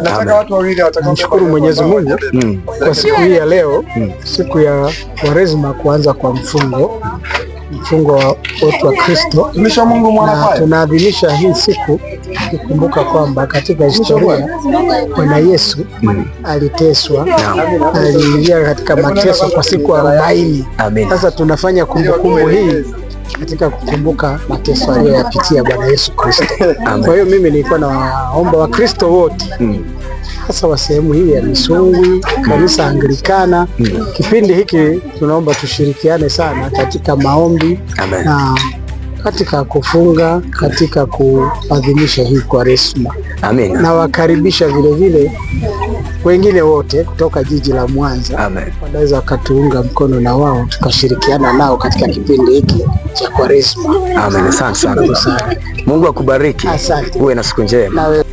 asifiwe. Namshukuru Mwenyezi Mungu kwa siku hii ya leo, siku ya Kwaresma, kuanza kwa mfungo wetu wa Kristo, na tunaadhimisha hii siku kukumbuka kwamba katika historia Bwana Yesu aliteswa, aliingia katika mateso kwa siku 40. Sasa tunafanya kumbukumbu hii katika kukumbuka mateso aliyoyapitia Bwana Yesu Kristo. Kwa hiyo mimi nilikuwa nawaomba Wakristo wote hasa wa sehemu hii ya Misungwi, kanisa Anglikana, kipindi hiki tunaomba tushirikiane sana katika maombi na katika kufunga, katika kuadhimisha hii Kwaresma. Amen. Na wakaribisha vile wengine wote kutoka jiji la Mwanza, wanaweza wakatuunga mkono na wao tukashirikiana nao katika kipindi hiki cha Kwaresma. Amen. Asante sana. Mungu Mungu akubariki. Asante. Uwe na siku njema.